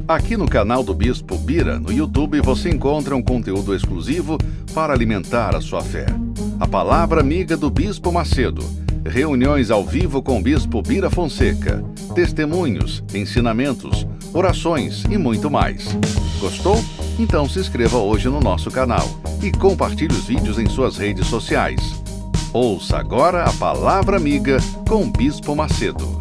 Aqui no canal do Bispo Bira, no YouTube, você encontra um conteúdo exclusivo para alimentar a sua fé. A Palavra Amiga do Bispo Macedo. Reuniões ao vivo com o Bispo Bira Fonseca. Testemunhos, ensinamentos, orações e muito mais. Gostou? Então se inscreva hoje no nosso canal e compartilhe os vídeos em suas redes sociais. Ouça agora a Palavra Amiga com o Bispo Macedo.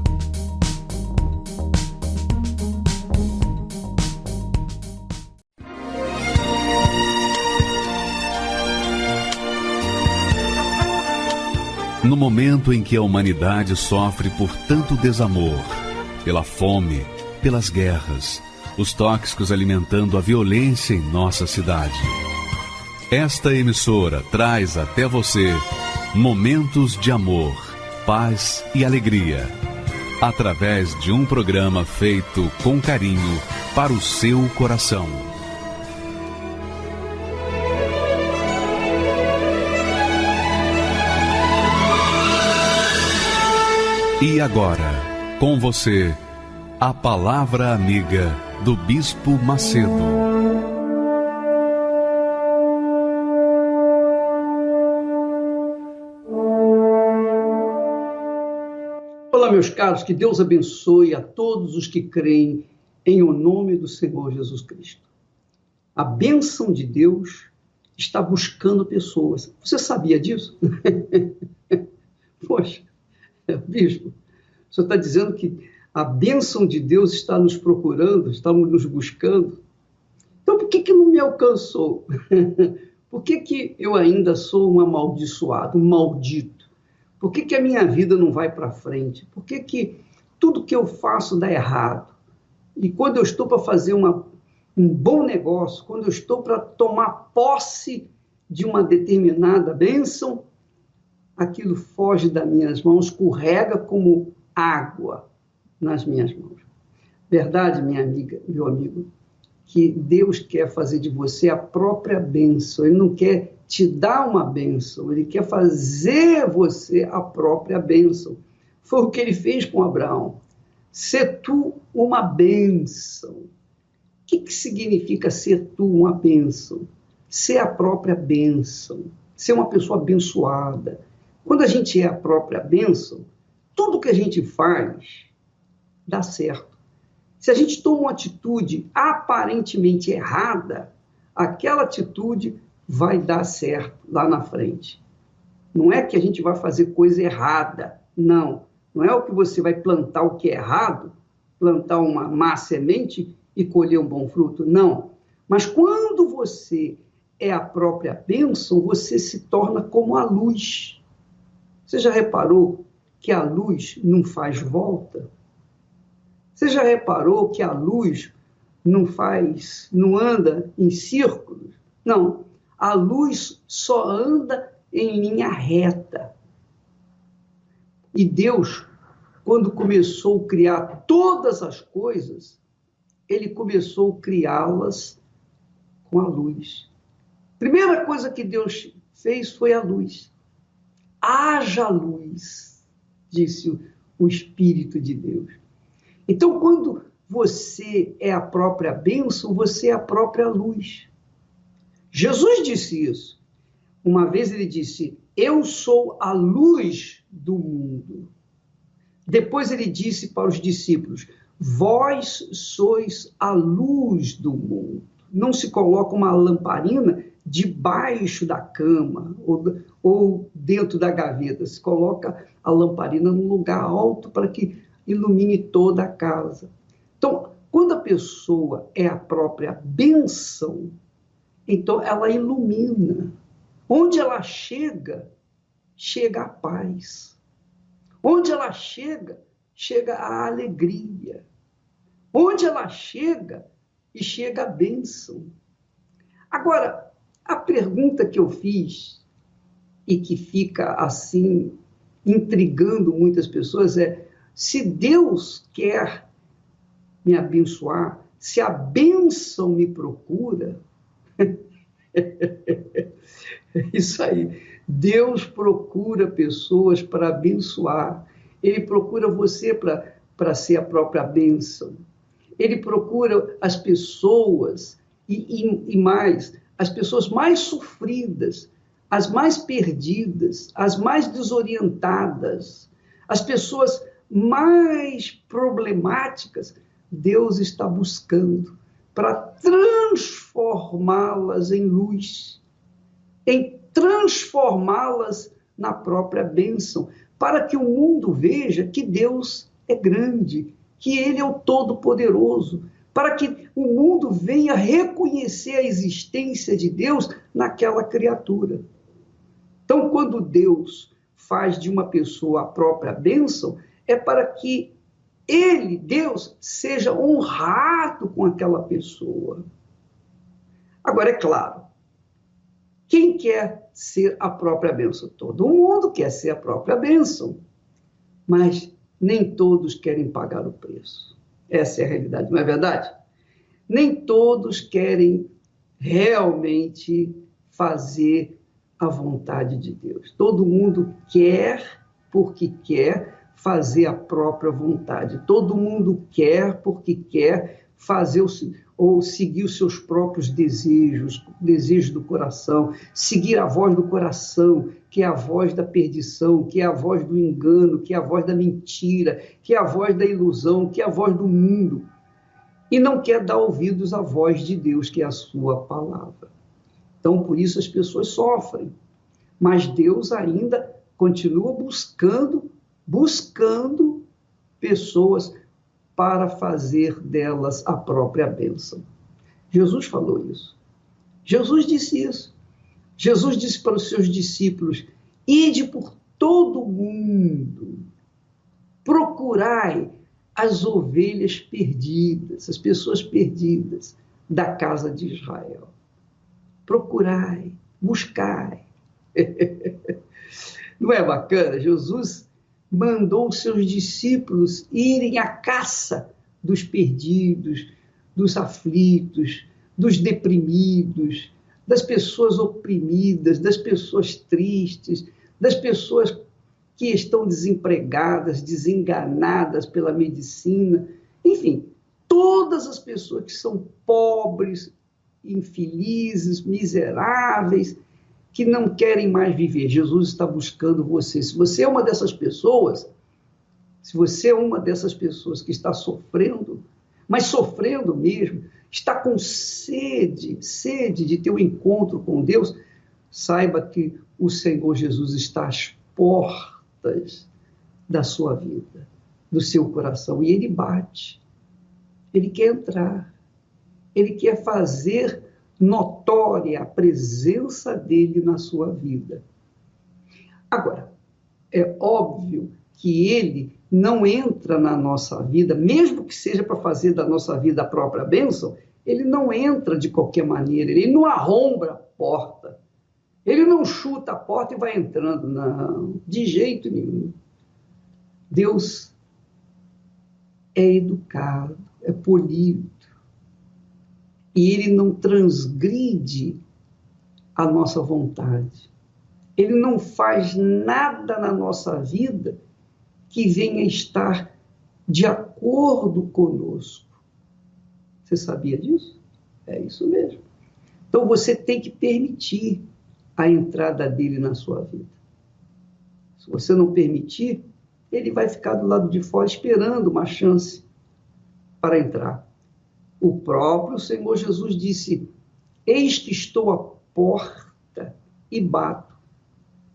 No momento em que a humanidade sofre por tanto desamor, pela fome, pelas guerras, os tóxicos alimentando a violência em nossa cidade, esta emissora traz até você momentos de amor, paz e alegria, através de um programa feito com carinho para o seu coração. E agora, com você, a Palavra Amiga do Bispo Macedo. Olá, meus caros, que Deus abençoe a todos os que creem em o nome do Senhor Jesus Cristo. A bênção de Deus está buscando pessoas. Você sabia disso? Poxa. Bispo, o senhor está dizendo que a bênção de Deus está nos procurando, está nos buscando. Então, por que não me alcançou? Por que eu ainda sou um amaldiçoado, um maldito? Por que a minha vida não vai para frente? Por que tudo que eu faço dá errado? E quando eu estou para fazer um bom negócio, quando eu estou para tomar posse de uma determinada bênção, aquilo foge das minhas mãos, escorrega como água nas minhas mãos. Verdade, minha amiga, meu amigo, que Deus quer fazer de você a própria bênção. Ele não quer te dar uma bênção, ele quer fazer você a própria bênção. Foi o que ele fez com Abraão. Ser tu uma bênção. O que significa ser tu uma bênção? Ser a própria bênção. Ser uma pessoa abençoada. Quando a gente é a própria bênção, tudo que a gente faz dá certo. Se a gente toma uma atitude aparentemente errada, aquela atitude vai dar certo lá na frente. Não é que a gente vai fazer coisa errada, não. Não é o que você vai plantar o que é errado, plantar uma má semente e colher um bom fruto, não. Mas quando você é a própria bênção, você se torna como a luz. Você já reparou que a luz não faz volta? Você já reparou que a luz não anda em círculos? Não, a luz só anda em linha reta. E Deus, quando começou a criar todas as coisas, ele começou a criá-las com a luz. Primeira coisa que Deus fez foi a luz. Haja luz, disse o Espírito de Deus. Então, quando você é a própria bênção, você é a própria luz. Jesus disse isso. Uma vez ele disse, eu sou a luz do mundo. Depois ele disse para os discípulos, vós sois a luz do mundo. Não se coloca uma lamparina debaixo da cama ou dentro da gaveta. Se coloca a lamparina num lugar alto para que ilumine toda a casa. Então, quando a pessoa é a própria bênção, então ela ilumina. Onde ela chega, chega a paz. Onde ela chega, chega a alegria. Onde ela chega, e chega a bênção. Agora, a pergunta que eu fiz e que fica assim intrigando muitas pessoas é: se Deus quer me abençoar, se a bênção me procura, isso aí, Deus procura pessoas para abençoar, Ele procura você para ser a própria bênção. ele procura as pessoas e mais, as pessoas mais sofridas, as mais perdidas, as mais desorientadas, as pessoas mais problemáticas. Deus está buscando para transformá-las em luz, em transformá-las na própria bênção, para que o mundo veja que Deus é grande, que Ele é o Todo-Poderoso, para que o mundo venha reconhecer a existência de Deus naquela criatura. Então, quando Deus faz de uma pessoa a própria bênção, é para que Ele, Deus, seja honrado com aquela pessoa. Agora, é claro, quem quer ser a própria bênção? Todo mundo quer ser a própria bênção, mas nem todos querem pagar o preço. Essa é a realidade, não é verdade? Nem todos querem realmente fazer a vontade de Deus. Todo mundo quer porque quer fazer a própria vontade. Todo mundo quer porque quer fazer ou seguir os seus próprios desejos do coração, seguir a voz do coração, que é a voz da perdição, que é a voz do engano, que é a voz da mentira, que é a voz da ilusão, que é a voz do mundo. E não quer dar ouvidos à voz de Deus, que é a sua palavra. Então, por isso as pessoas sofrem. Mas Deus ainda continua buscando pessoas para fazer delas a própria bênção. Jesus falou isso. Jesus disse isso. Jesus disse para os seus discípulos: ide por todo o mundo, procurai as ovelhas perdidas, as pessoas perdidas da casa de Israel. Procurai, buscai. Não é bacana? Jesus mandou os seus discípulos irem à caça dos perdidos, dos aflitos, dos deprimidos, das pessoas oprimidas, das pessoas tristes, das pessoas que estão desempregadas, desenganadas pela medicina, enfim, todas as pessoas que são pobres, infelizes, miseráveis, que não querem mais viver. Jesus está buscando você. Se você é uma dessas pessoas, que está sofrendo, mas sofrendo mesmo, está com sede de ter um encontro com Deus, saiba que o Senhor Jesus está às portas da sua vida, do seu coração, e Ele bate. Ele quer entrar. Ele quer fazer notória a presença dele na sua vida. Agora, é óbvio que ele não entra na nossa vida, mesmo que seja para fazer da nossa vida a própria bênção, ele não entra de qualquer maneira, ele não arromba a porta, ele não chuta a porta e vai entrando, não, de jeito nenhum. Deus é educado, é polido, e Ele não transgride a nossa vontade. Ele não faz nada na nossa vida que venha estar de acordo conosco. Você sabia disso? É isso mesmo. Então você tem que permitir a entrada dele na sua vida. Se você não permitir, ele vai ficar do lado de fora esperando uma chance para entrar. O próprio Senhor Jesus disse: eis que estou à porta e bato.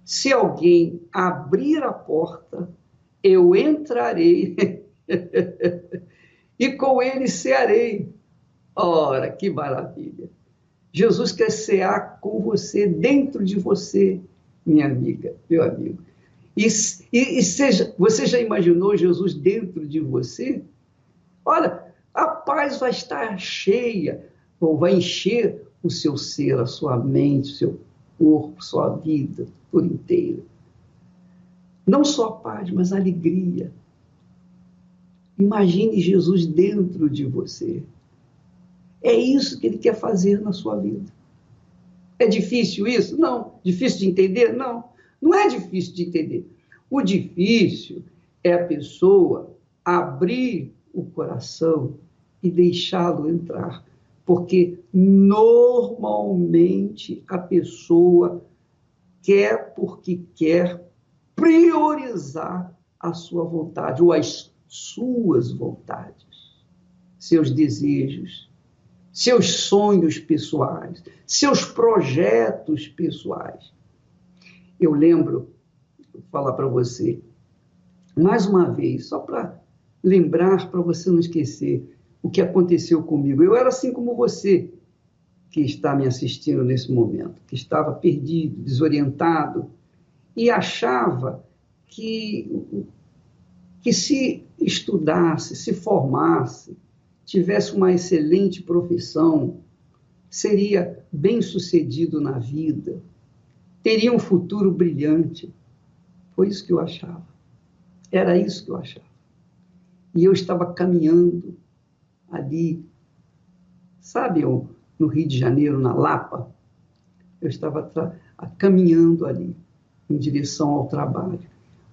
Se alguém abrir a porta, eu entrarei e com ele cearei. Ora, que maravilha! Jesus quer cear com você, dentro de você, minha amiga, meu amigo. Você já imaginou Jesus dentro de você? Olha, a paz vai estar cheia, ou vai encher o seu ser, a sua mente, o seu corpo, sua vida por inteiro. Não só a paz, mas a alegria. Imagine Jesus dentro de você. É isso que ele quer fazer na sua vida. É difícil isso? Não. Difícil de entender? Não. Não é difícil de entender. O difícil é a pessoa abrir o coração e deixá-lo entrar. Porque normalmente a pessoa quer, porque quer, priorizar a sua vontade ou as suas vontades, seus desejos, seus sonhos pessoais, seus projetos pessoais. Eu lembro, vou falar para você, mais uma vez, só para lembrar, para você não esquecer o que aconteceu comigo. Eu era assim como você, que está me assistindo nesse momento, que estava perdido, desorientado, e achava que se estudasse, se formasse, tivesse uma excelente profissão, seria bem-sucedido na vida, teria um futuro brilhante. Foi isso que eu achava. Era isso que eu achava. E eu estava caminhando ali, sabe, no Rio de Janeiro, na Lapa, eu estava caminhando ali, em direção ao trabalho.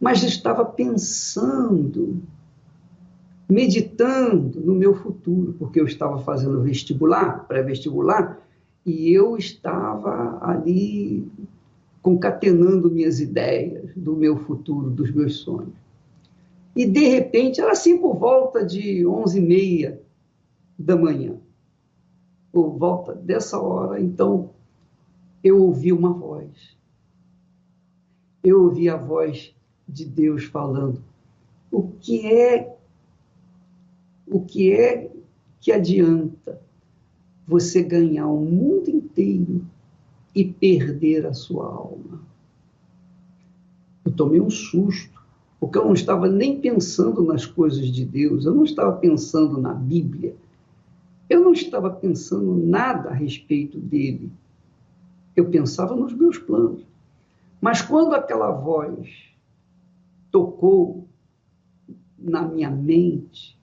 Mas estava pensando, meditando no meu futuro, porque eu estava fazendo vestibular, pré-vestibular, e eu estava ali concatenando minhas ideias do meu futuro, dos meus sonhos. E, de repente, era assim por volta de 11h30 da manhã. Por volta dessa hora, então, eu ouvi uma voz. Eu ouvi a voz de Deus falando: o que é que adianta você ganhar o mundo inteiro e perder a sua alma? Eu tomei um susto, porque eu não estava nem pensando nas coisas de Deus, eu não estava pensando na Bíblia, eu não estava pensando nada a respeito dele. Eu pensava nos meus planos. Mas quando aquela voz tocou na minha mente,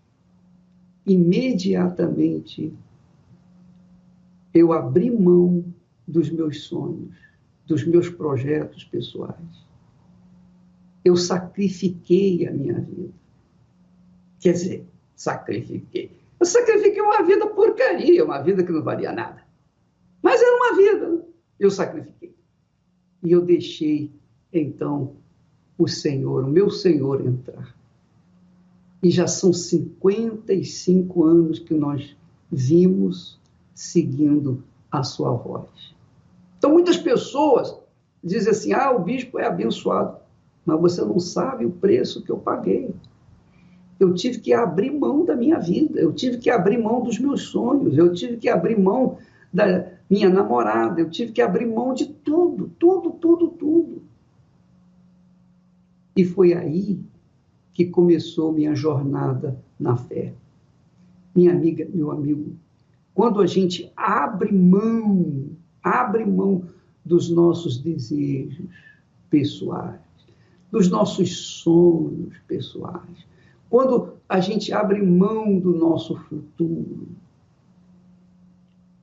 imediatamente eu abri mão dos meus sonhos, dos meus projetos pessoais. Eu sacrifiquei a minha vida. Quer dizer, sacrifiquei. Eu sacrifiquei uma vida porcaria, uma vida que não valia nada. Mas era uma vida, eu sacrifiquei. E eu deixei, então, o Senhor, o meu Senhor, entrar. E já são 55 anos que nós vimos seguindo a sua voz. Então, muitas pessoas dizem assim: o bispo é abençoado. Mas você não sabe o preço que eu paguei. Eu tive que abrir mão da minha vida, eu tive que abrir mão dos meus sonhos, eu tive que abrir mão da minha namorada, eu tive que abrir mão de tudo, tudo, tudo, tudo. E foi aí que começou minha jornada na fé. Minha amiga, meu amigo, quando a gente abre mão dos nossos desejos pessoais, dos nossos sonhos pessoais, quando a gente abre mão do nosso futuro,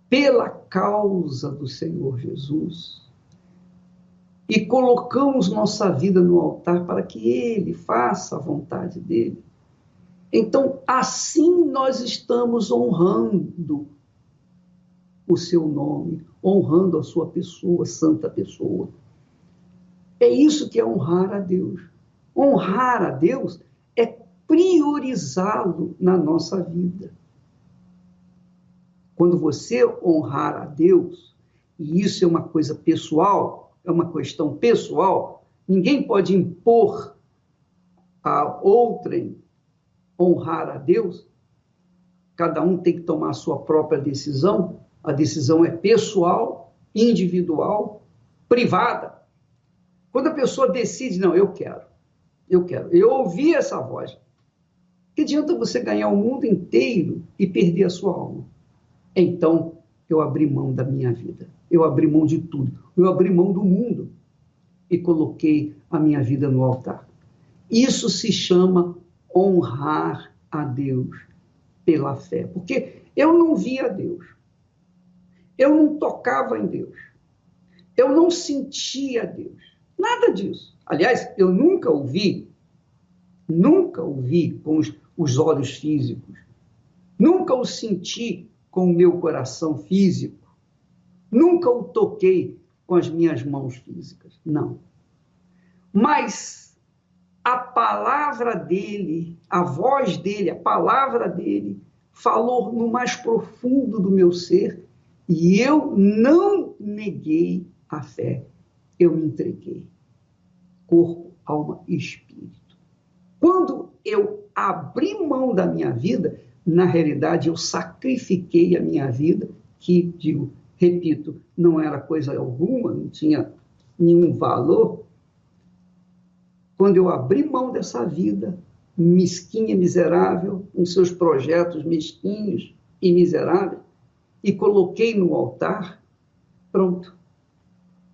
pela causa do Senhor Jesus, e colocamos nossa vida no altar para que Ele faça a vontade dEle, então, assim nós estamos honrando o seu nome, honrando a sua pessoa, santa pessoa. É isso que é honrar a Deus. Honrar a Deus é priorizá-lo na nossa vida. Quando você honrar a Deus, e isso é uma coisa pessoal, é uma questão pessoal, ninguém pode impor a outrem honrar a Deus, cada um tem que tomar a sua própria decisão, a decisão é pessoal, individual, privada. Quando a pessoa decide, não, eu ouvi essa voz. Que adianta você ganhar o mundo inteiro e perder a sua alma? Então, eu abri mão da minha vida, eu abri mão de tudo, eu abri mão do mundo e coloquei a minha vida no altar. Isso se chama honrar a Deus pela fé, porque eu não via Deus, eu não tocava em Deus, eu não sentia Deus, nada disso. Aliás, eu nunca ouvi com os olhos físicos, Nunca o senti com o meu coração físico. Nunca o toquei com as minhas mãos físicas. Não. Mas a palavra dele, a voz dele, a palavra dele, falou no mais profundo do meu ser e eu não neguei a fé. Eu me entreguei. Corpo, alma e espírito. Quando eu abri mão da minha vida, na realidade eu sacrifiquei a minha vida, que, repito, não era coisa alguma, não tinha nenhum valor. Quando eu abri mão dessa vida mesquinha, miserável, com seus projetos mesquinhos e miseráveis, e coloquei no altar, pronto.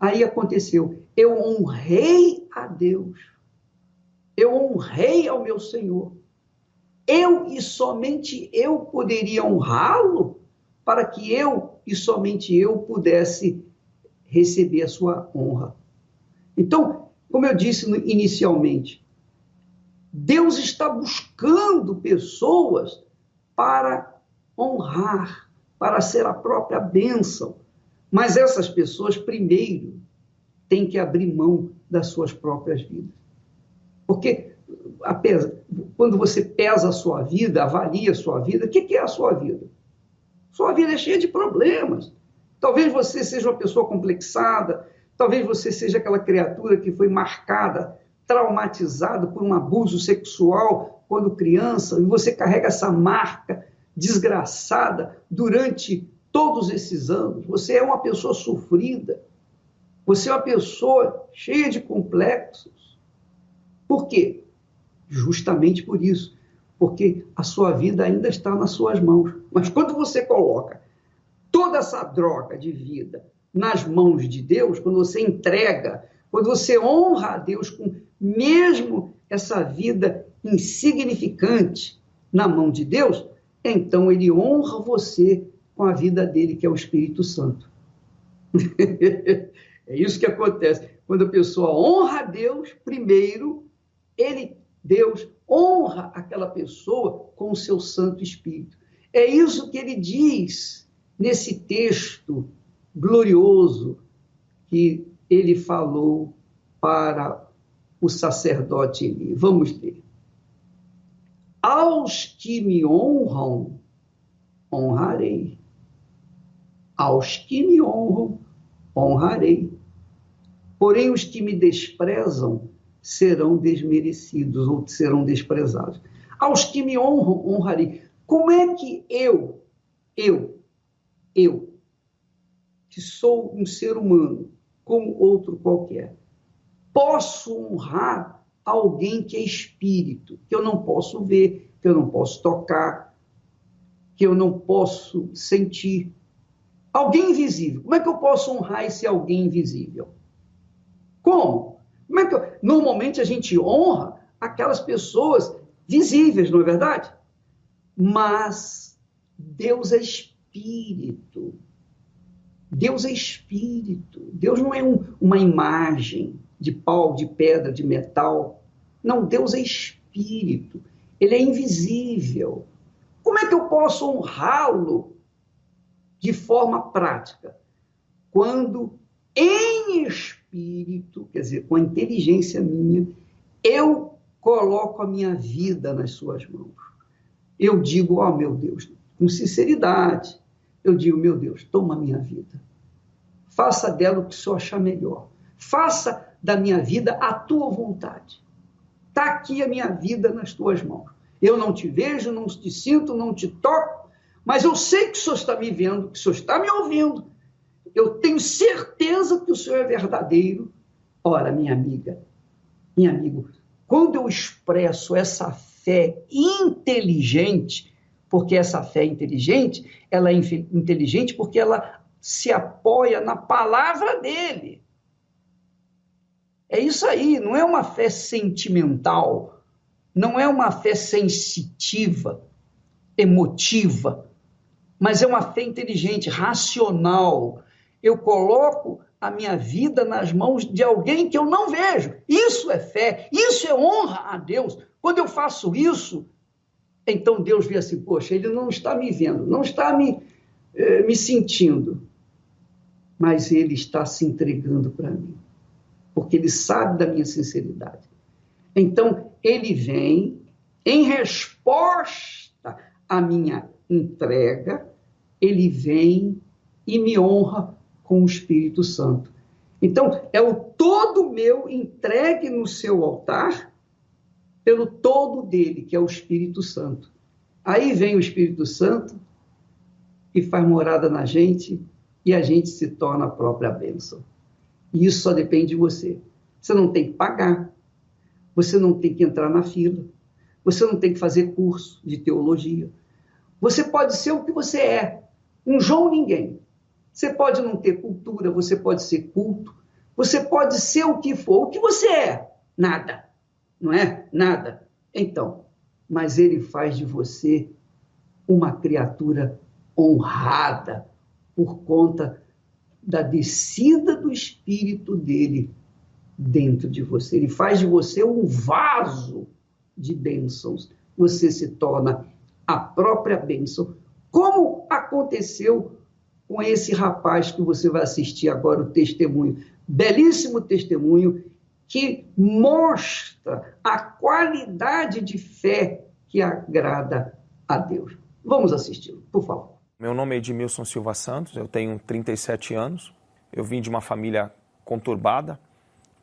Aí aconteceu, eu honrei a Deus, eu honrei ao meu Senhor. Eu e somente eu poderia honrá-lo para que eu e somente eu pudesse receber a sua honra. Então, como eu disse inicialmente, Deus está buscando pessoas para honrar, para ser a própria bênção. Mas essas pessoas, primeiro, têm que abrir mão das suas próprias vidas. Porque quando você pesa a sua vida, avalia a sua vida, o que é a sua vida? Sua vida é cheia de problemas. Talvez você seja uma pessoa complexada, talvez você seja aquela criatura que foi marcada, traumatizada por um abuso sexual quando criança, e você carrega essa marca desgraçada durante todos esses anos. Você é uma pessoa sofrida, você é uma pessoa cheia de complexos. Por quê? Justamente por isso, porque a sua vida ainda está nas suas mãos. Mas quando você coloca toda essa droga de vida nas mãos de Deus, quando você entrega, quando você honra a Deus com mesmo essa vida insignificante na mão de Deus, então ele honra você com a vida dele, que é o Espírito Santo. É isso que acontece. Quando a pessoa honra a Deus, primeiro, Deus honra aquela pessoa com o seu Santo Espírito. É isso que ele diz nesse texto glorioso que ele falou para o sacerdote Eli. Vamos ler. Aos que me honram, honrarei. Aos que me honram, honrarei. Porém, os que me desprezam serão desmerecidos ou serão desprezados. Aos que me honram, honrarei. Como é que eu, que sou um ser humano, como outro qualquer, posso honrar alguém que é espírito, que eu não posso ver, que eu não posso tocar, que eu não posso sentir? Alguém invisível. Como é que eu posso honrar esse alguém invisível? Como? Normalmente a gente honra aquelas pessoas visíveis, não é verdade? Mas Deus é espírito. Deus é espírito. Deus não é uma imagem de pau, de pedra, de metal. Não, Deus é espírito. Ele é invisível. Como é que eu posso honrá-lo de forma prática? Quando em espírito, quer dizer, com a inteligência minha, eu coloco a minha vida nas suas mãos. Eu digo, meu Deus, com sinceridade, eu digo, meu Deus, toma a minha vida. Faça dela o que o Senhor achar melhor. Faça da minha vida a tua vontade. Está aqui a minha vida nas tuas mãos. Eu não te vejo, não te sinto, não te toco, mas eu sei que o Senhor está me vendo, que o Senhor está me ouvindo. Eu tenho certeza que o Senhor é verdadeiro. Ora, minha amiga, meu amigo, quando eu expresso essa fé inteligente, porque essa fé inteligente, ela é inteligente porque ela se apoia na palavra dele. É isso aí, não é uma fé sentimental, não é uma fé sensitiva, emotiva, mas é uma fé inteligente, racional. Eu coloco a minha vida nas mãos de alguém que eu não vejo. Isso é fé, isso é honra a Deus. Quando eu faço isso, Então Deus vê assim, poxa, ele não está me vendo, não está me sentindo, mas ele está se entregando para mim, porque ele sabe da minha sinceridade. Então, ele vem em resposta à minha entrega, ele vem e me honra com o Espírito Santo. Então, é o todo meu entregue no seu altar, pelo todo dele, que é o Espírito Santo. Aí vem o Espírito Santo e faz morada na gente, e a gente se torna a própria bênção. E isso só depende de você. Você não tem que pagar, você não tem que entrar na fila, você não tem que fazer curso de teologia. Você pode ser o que você é, um João Ninguém. Você pode não ter cultura, você pode ser culto, você pode ser o que for. O que você é? Nada. Não é? Nada. Então, mas ele faz de você uma criatura honrada por conta da descida do Espírito dele dentro de você. Ele faz de você um vaso de bênçãos. Você se torna a própria bênção. Como aconteceu com esse rapaz que você vai assistir agora, o testemunho. Belíssimo testemunho que mostra a qualidade de fé que agrada a Deus. Vamos assisti-lo, por favor. Meu nome é Edmilson Silva Santos, eu tenho 37 anos, eu vim de uma família conturbada.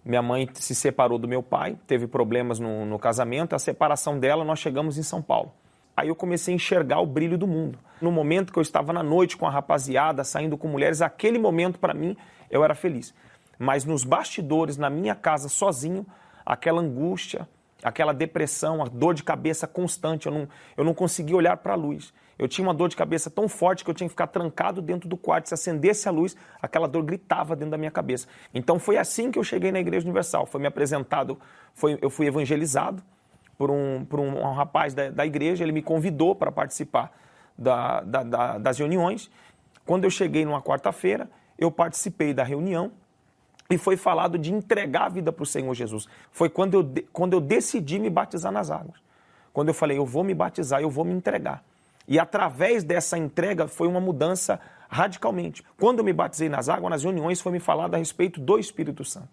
Minha mãe se separou do meu pai, teve problemas no casamento, a separação dela, nós chegamos em São Paulo. Aí eu comecei a enxergar o brilho do mundo. No momento que eu estava na noite com a rapaziada, saindo com mulheres, aquele momento para mim eu era feliz. Mas nos bastidores, na minha casa, sozinho, aquela angústia, aquela depressão, a dor de cabeça constante, eu não conseguia olhar para a luz. Eu tinha uma dor de cabeça tão forte que eu tinha que ficar trancado dentro do quarto. Se acendesse a luz, aquela dor gritava dentro da minha cabeça. Então foi assim que eu cheguei na Igreja Universal. Foi me apresentado, eu fui evangelizado por um rapaz da igreja, ele me convidou para participar das reuniões. Quando eu cheguei numa quarta-feira, eu participei da reunião e foi falado de entregar a vida para o Senhor Jesus. Foi quando eu decidi me batizar nas águas. Quando eu falei, eu vou me batizar, eu vou me entregar. E através dessa entrega foi uma mudança radicalmente. Quando eu me batizei nas águas, nas reuniões foi me falado a respeito do Espírito Santo.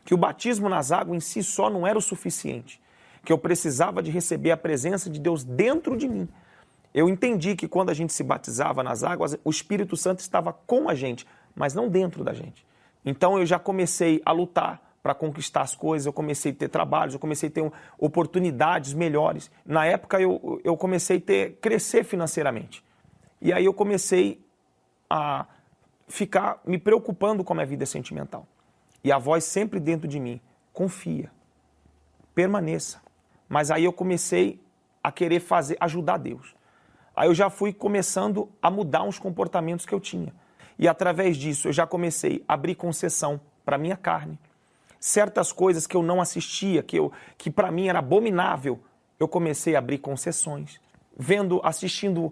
Que o batismo nas águas em si só não era o suficiente. Que eu precisava de receber a presença de Deus dentro de mim. Eu entendi que quando a gente se batizava nas águas, o Espírito Santo estava com a gente, mas não dentro da gente. Então eu já comecei a lutar para conquistar as coisas, eu comecei a ter trabalhos, eu comecei a ter oportunidades melhores. Na época eu comecei a crescer financeiramente. E aí eu comecei a ficar me preocupando com a minha vida sentimental. E a voz sempre dentro de mim, confia, permaneça. Mas aí eu comecei a querer ajudar Deus. Aí eu já fui começando a mudar uns comportamentos que eu tinha. E através disso eu já comecei a abrir concessão para minha carne. Certas coisas que eu não assistia, que para mim era abominável, eu comecei a abrir concessões. Assistindo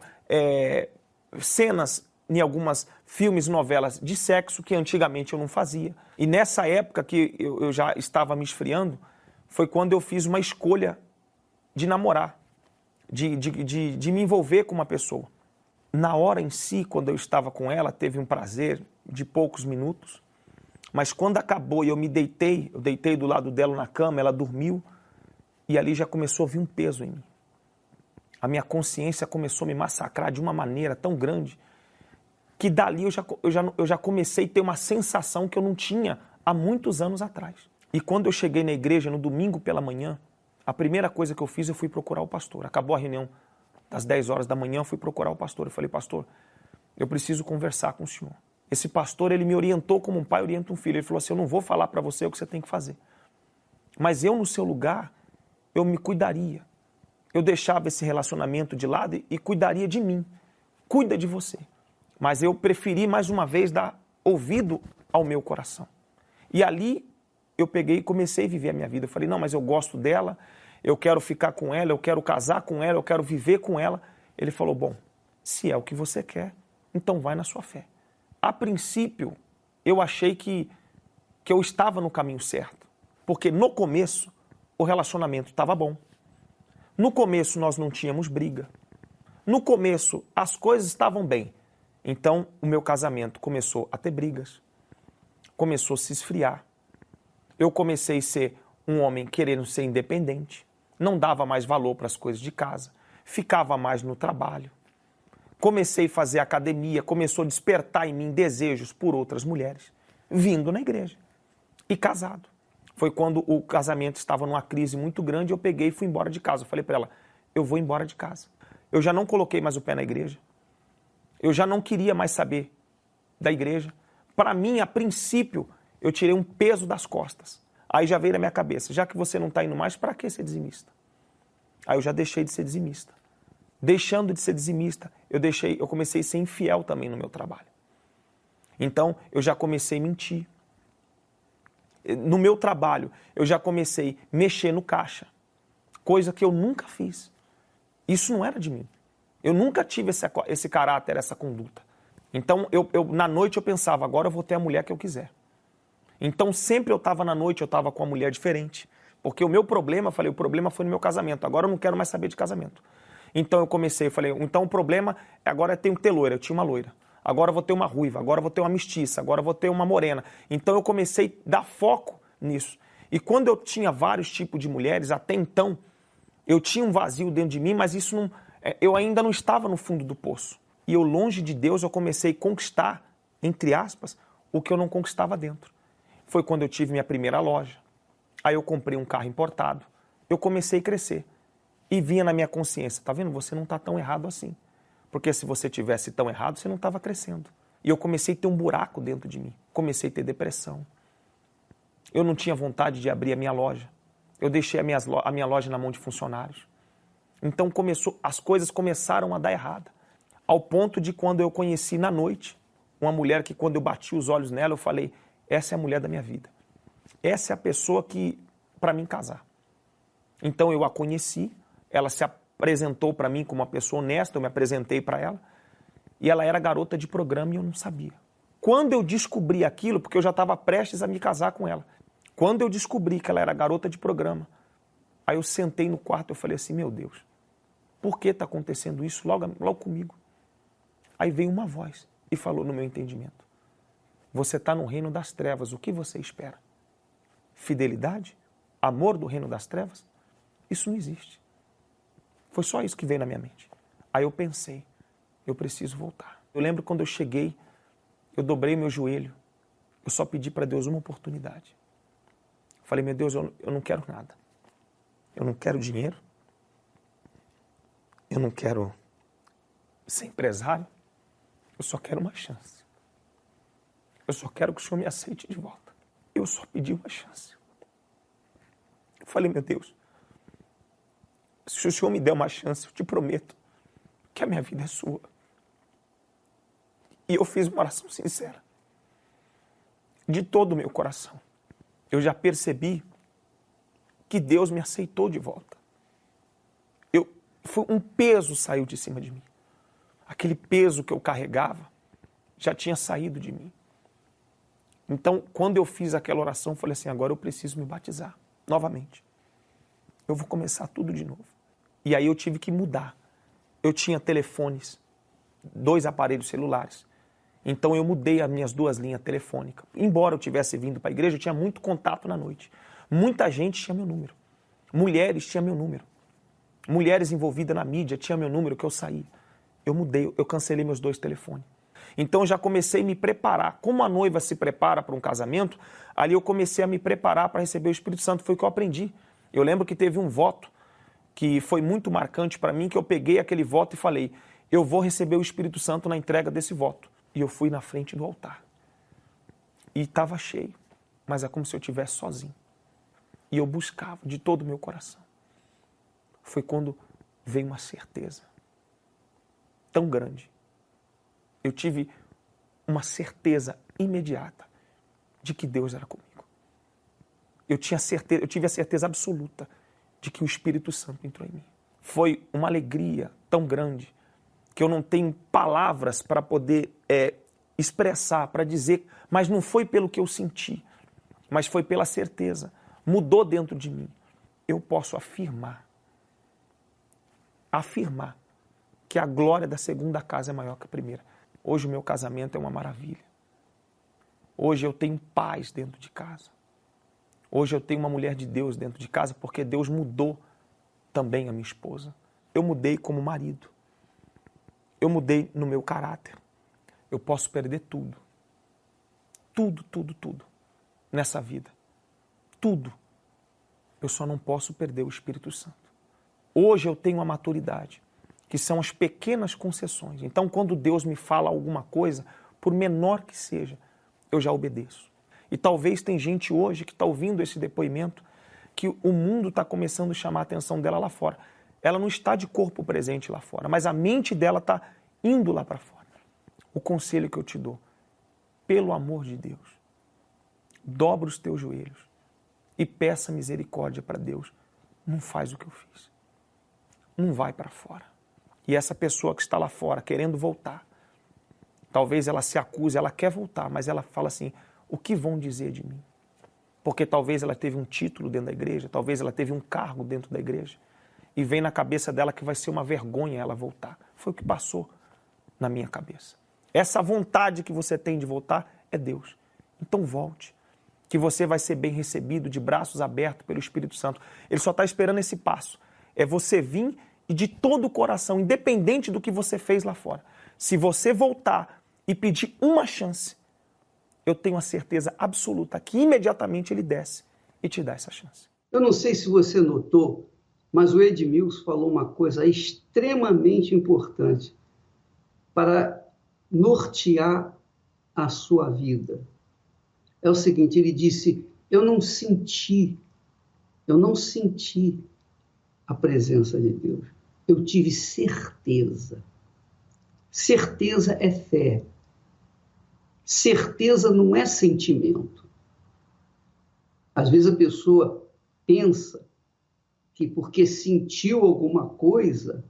cenas em algumas filmes e novelas de sexo que antigamente eu não fazia. E nessa época que eu já estava me esfriando, foi quando eu fiz uma escolha de namorar, de me envolver com uma pessoa. Na hora em si, quando eu estava com ela, teve um prazer de poucos minutos, mas quando acabou e eu deitei do lado dela na cama, ela dormiu, e ali já começou a vir um peso em mim. A minha consciência começou a me massacrar de uma maneira tão grande, que dali eu já comecei a ter uma sensação que eu não tinha há muitos anos atrás. E quando eu cheguei na igreja, no domingo pela manhã, a primeira coisa que eu fiz, eu fui procurar o pastor. Acabou a reunião das 10 horas da manhã, eu fui procurar o pastor. Eu falei, pastor, eu preciso conversar com o senhor. Esse pastor, ele me orientou como um pai orienta um filho. Ele falou assim, eu não vou falar para você o que você tem que fazer. Mas eu, no seu lugar, eu me cuidaria. Eu deixava esse relacionamento de lado e cuidaria de mim. Cuida de você. Mas eu preferi, mais uma vez, dar ouvido ao meu coração. E ali eu peguei e comecei a viver a minha vida. Eu falei, não, mas eu gosto dela, eu quero ficar com ela, eu quero casar com ela, eu quero viver com ela. Ele falou, bom, se é o que você quer, então vai na sua fé. A princípio, eu achei que eu estava no caminho certo. Porque no começo, o relacionamento estava bom. No começo nós não tínhamos briga. No começo as coisas estavam bem. Então o meu casamento começou a ter brigas. Começou a se esfriar. Eu comecei a ser um homem querendo ser independente. Não dava mais valor para as coisas de casa. Ficava mais no trabalho. Comecei a fazer academia. Começou a despertar em mim desejos por outras mulheres. Vindo na igreja. E casado. Foi quando o casamento estava numa crise muito grande, eu peguei e fui embora de casa. Eu falei para ela, eu vou embora de casa. Eu já não coloquei mais o pé na igreja. Eu já não queria mais saber da igreja. Para mim, a princípio, eu tirei um peso das costas. Aí já veio na minha cabeça, já que você não está indo mais, para que ser dizimista? Aí eu já deixei de ser dizimista. Deixando de ser dizimista, eu comecei a ser infiel também no meu trabalho. Então, eu já comecei a mentir. No meu trabalho, eu já comecei a mexer no caixa, coisa que eu nunca fiz. Isso não era de mim. Eu nunca tive esse caráter, essa conduta. Então, na noite eu pensava, agora eu vou ter a mulher que eu quiser. Então, sempre eu estava na noite, eu estava com uma mulher diferente. Porque o meu problema, o problema foi no meu casamento. Agora eu não quero mais saber de casamento. Então, eu falei, então o problema agora é ter que ter loira. Eu tinha uma loira. Agora eu vou ter uma ruiva, agora eu vou ter uma mestiça, agora eu vou ter uma morena. Então eu comecei a dar foco nisso. E quando eu tinha vários tipos de mulheres, até então, eu tinha um vazio dentro de mim, mas isso não, eu ainda não estava no fundo do poço. E eu, longe de Deus, eu comecei a conquistar, entre aspas, o que eu não conquistava dentro. Foi quando eu tive minha primeira loja. Aí eu comprei um carro importado. Eu comecei a crescer. E vinha na minha consciência, tá vendo? Você não está tão errado assim. Porque se você tivesse tão errado, você não estava crescendo. E eu comecei a ter um buraco dentro de mim. Comecei a ter depressão. Eu não tinha vontade de abrir a minha loja. Eu deixei a minha loja na mão de funcionários. Então as coisas começaram a dar errada. Ao ponto de quando eu conheci na noite, uma mulher que quando eu bati os olhos nela, eu falei, essa é a mulher da minha vida. Essa é a pessoa que, para mim, casar. Então eu a conheci, ela se apresentou para mim como uma pessoa honesta, eu me apresentei para ela, e ela era garota de programa e eu não sabia. Quando eu descobri aquilo, porque eu já estava prestes a me casar com ela, quando eu descobri que ela era garota de programa, aí eu sentei no quarto e falei assim, meu Deus, por que está acontecendo isso logo comigo? Aí veio uma voz e falou no meu entendimento, você está no reino das trevas, o que você espera? Fidelidade? Amor do reino das trevas? Isso não existe. Foi só isso que veio na minha mente. Aí eu pensei, eu preciso voltar. Eu lembro quando eu cheguei, eu dobrei meu joelho, eu só pedi para Deus uma oportunidade. Falei, meu Deus, eu não quero nada. Eu não quero dinheiro. Eu não quero ser empresário. Eu só quero uma chance. Eu só quero que o Senhor me aceite de volta. Eu só pedi uma chance. Eu falei, meu Deus, se o Senhor me der uma chance, eu te prometo que a minha vida é sua. E eu fiz uma oração sincera. De todo o meu coração. Eu já percebi que Deus me aceitou de volta. Um peso saiu de cima de mim. Aquele peso que eu carregava já tinha saído de mim. Então, quando eu fiz aquela oração, eu falei assim, agora eu preciso me batizar novamente. Eu vou começar tudo de novo. E aí eu tive que mudar. Eu tinha telefones, 2 aparelhos celulares. Então eu mudei as minhas 2 linhas telefônicas. Embora eu tivesse vindo para a igreja, eu tinha muito contato na noite. Muita gente tinha meu número. Mulheres tinham meu número. Mulheres envolvidas na mídia tinham meu número que eu saía. Eu mudei, eu cancelei meus 2 telefones. Então eu já comecei a me preparar. Como a noiva se prepara para um casamento, ali eu comecei a me preparar para receber o Espírito Santo. Foi o que eu aprendi. Eu lembro que teve um voto que foi muito marcante para mim, que eu peguei aquele voto e falei, eu vou receber o Espírito Santo na entrega desse voto. E eu fui na frente do altar. E estava cheio, mas é como se eu estivesse sozinho. E eu buscava de todo o meu coração. Foi quando veio uma certeza tão grande. Eu tive uma certeza imediata de que Deus era comigo. Eu tive a certeza absoluta de que o Espírito Santo entrou em mim. Foi uma alegria tão grande que eu não tenho palavras para poder expressar, para dizer, mas não foi pelo que eu senti, mas foi pela certeza. Mudou dentro de mim. Eu posso afirmar afirmar que a glória da segunda casa é maior que a primeira. Hoje o meu casamento é uma maravilha. Hoje eu tenho paz dentro de casa. Hoje eu tenho uma mulher de Deus dentro de casa porque Deus mudou também a minha esposa. Eu mudei como marido. Eu mudei no meu caráter. Eu posso perder tudo. Tudo nessa vida. Tudo. Eu só não posso perder o Espírito Santo. Hoje eu tenho a maturidade, que são as pequenas concessões. Então, quando Deus me fala alguma coisa, por menor que seja, eu já obedeço. E talvez tem gente hoje que está ouvindo esse depoimento que o mundo está começando a chamar a atenção dela lá fora. Ela não está de corpo presente lá fora, mas a mente dela está indo lá para fora. O conselho que eu te dou, pelo amor de Deus, dobra os teus joelhos e peça misericórdia para Deus. Não faz o que eu fiz. Não vai para fora. E essa pessoa que está lá fora querendo voltar, talvez ela se acuse, ela quer voltar, mas ela fala assim, o que vão dizer de mim? Porque talvez ela teve um título dentro da igreja, talvez ela teve um cargo dentro da igreja, e vem na cabeça dela que vai ser uma vergonha ela voltar. Foi o que passou na minha cabeça. Essa vontade que você tem de voltar é Deus. Então volte, que você vai ser bem recebido, de braços abertos pelo Espírito Santo. Ele só está esperando esse passo. É você vir e de todo o coração, independente do que você fez lá fora. Se você voltar e pedir uma chance, eu tenho a certeza absoluta que imediatamente ele desce e te dá essa chance. Eu não sei se você notou, mas o Edmilson falou uma coisa extremamente importante para nortear a sua vida. É o seguinte, ele disse, eu não senti a presença de Deus. Eu tive certeza. Certeza é fé. Certeza não é sentimento. Às vezes a pessoa pensa que porque sentiu alguma coisa,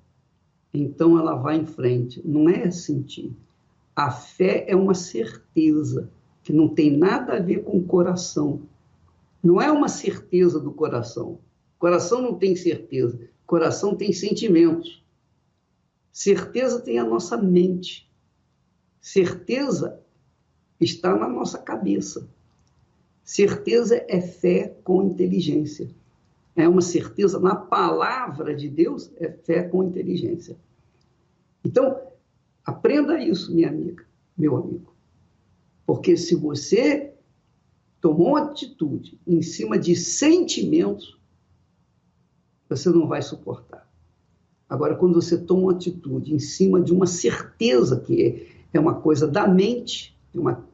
então ela vai em frente. Não é sentir. A fé é uma certeza que não tem nada a ver com o coração. Não é uma certeza do coração. O coração não tem certeza. O coração tem sentimentos. Certeza tem a nossa mente. Certeza está na nossa cabeça. Certeza é fé com inteligência. É uma certeza na palavra de Deus, é fé com inteligência. Então, aprenda isso, minha amiga, meu amigo. Porque se você tomou uma atitude em cima de sentimentos, você não vai suportar. Agora, quando você toma uma atitude em cima de uma certeza, que é uma coisa da mente, é uma